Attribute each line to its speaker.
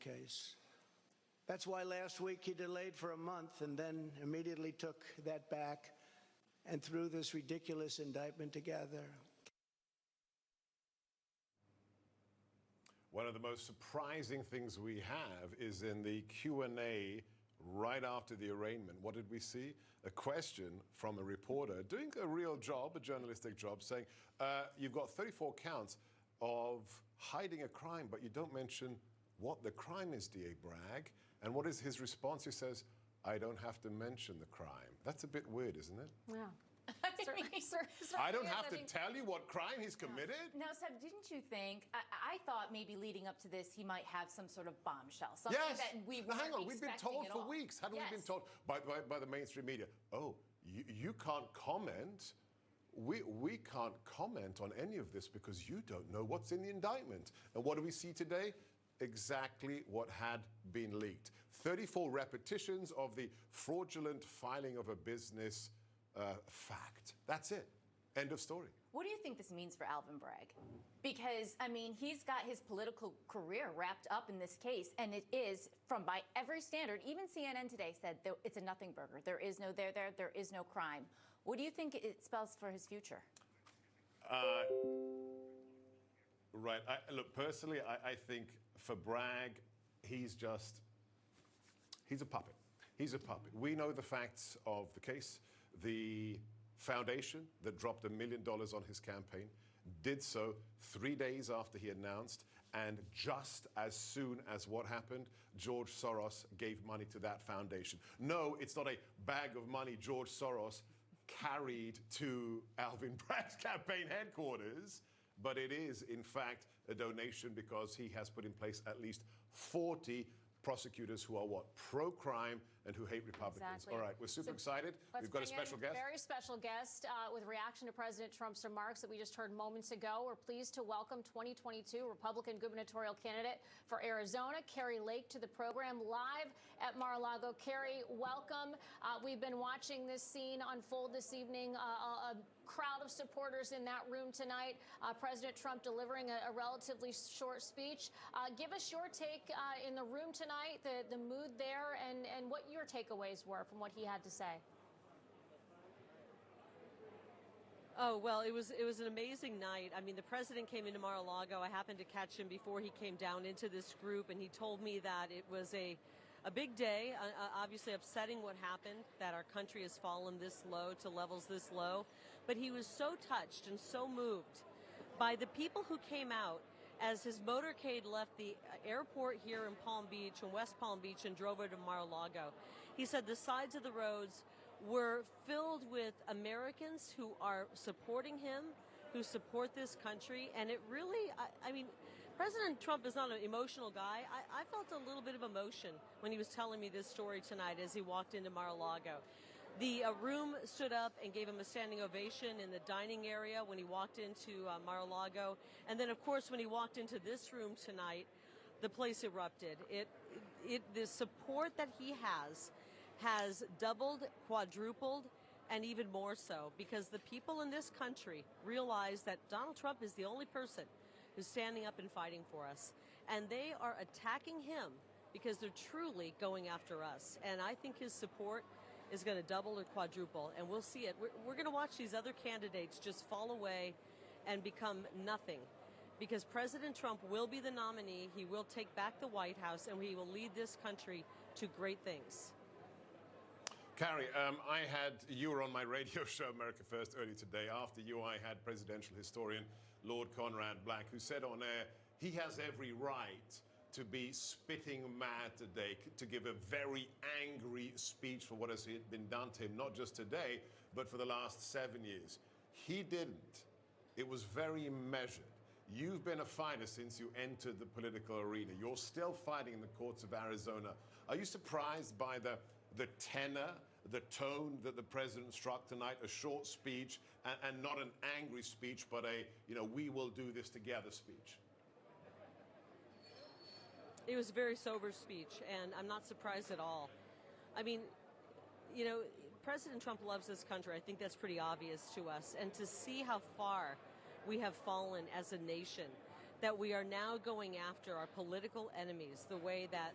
Speaker 1: case. That's why last week he delayed for a month and then immediately took that back and threw this ridiculous indictment together.
Speaker 2: One of the most surprising things we have is in the Q&A right after the arraignment. What did we see? A question from a reporter doing a real job, a journalistic job, saying, you've got 34 counts of hiding a crime, but you don't mention what the crime is, DA Bragg. And what is his response? He says, I don't have to mention the crime. That's a bit weird, isn't it?
Speaker 3: Yeah.
Speaker 2: I don't have to tell you what crime he's committed?
Speaker 4: No, Seb, didn't you think, I thought maybe leading up to this, he might have some sort of bombshell, something that we weren't
Speaker 2: hang on, we've been told for weeks. Hadn't we been told by the mainstream media, oh, you can't comment. We can't comment on any of this because you don't know what's in the indictment. And what do we see today? Exactly what had been leaked. 34 repetitions of the fraudulent filing of a business fact. That's it. End of story.
Speaker 4: What do you think this means for Alvin Bragg? Because, I mean, he's got his political career wrapped up in this case, and it is, by every standard, even CNN today said it's a nothing burger. There is no there is no crime. What do you think it spells for his future?
Speaker 2: Right. Look, personally, I think for Bragg, he's a puppet. He's a puppet. We know the facts of the case. The foundation that dropped $1 million on his campaign did so 3 days after he announced, and just as soon as what happened, George Soros gave money to that foundation. No, it's not a bag of money George Soros carried to Alvin Bragg's campaign headquarters, but it is, in fact, a donation because he has put in place at least 40 prosecutors who are pro-crime and who hate Republicans.
Speaker 3: Exactly.
Speaker 2: All right, we're super excited. We've got a special guest.
Speaker 3: Very special guest with reaction to President Trump's remarks that we just heard moments ago. We're pleased to welcome 2022 Republican gubernatorial candidate for Arizona, Kari Lake, to the program live at Mar-a-Lago. Kari, welcome. We've been watching this scene unfold this evening. A crowd of supporters in that room tonight. President Trump delivering a relatively short speech. Give us your take in the room tonight, the mood there, and what your takeaways were from what he had to say.
Speaker 5: Oh, well, it was an amazing night. I mean, the president came into Mar-a-Lago. I happened to catch him before he came down into this group, and he told me that it was a big day, obviously upsetting what happened, that our country has fallen this low to levels this low. But he was so touched and so moved by the people who came out as his motorcade left the airport here in Palm Beach, in West Palm Beach, and drove over to Mar-a-Lago. He said the sides of the roads were filled with Americans who are supporting him, who support this country. And it really, I mean, President Trump is not an emotional guy. I felt a little bit of emotion when he was telling me this story tonight as he walked into Mar-a-Lago. The room stood up and gave him a standing ovation in the dining area when he walked into Mar-a-Lago. And then, of course, when he walked into this room tonight, the place erupted. The support that he has doubled, quadrupled, and even more so, because the people in this country realize that Donald Trump is the only person who's standing up and fighting for us. And they are attacking him because they're truly going after us. And I think his support is going to double or quadruple, and we'll see it. We're going to watch these other candidates just fall away and become nothing, because President Trump will be the nominee. He will take back the White House, and he will lead this country to great things.
Speaker 2: Kari, you were on my radio show, America First, earlier today. After you, I had presidential historian Lord Conrad Black, who said on air he has every right to be spitting mad today, to give a very angry speech for what has been done to him, not just today, but for the last 7 years. He didn't. It was very measured. You've been a fighter since you entered the political arena. You're still fighting in the courts of Arizona. Are you surprised by the tenor, the tone that the president struck tonight? A short speech and not an angry speech, but a, we will do this together speech.
Speaker 5: It was a very sober speech, and I'm not surprised at all. I mean, President Trump loves this country. I think that's pretty obvious to us. And to see how far we have fallen as a nation, that we are now going after our political enemies the way that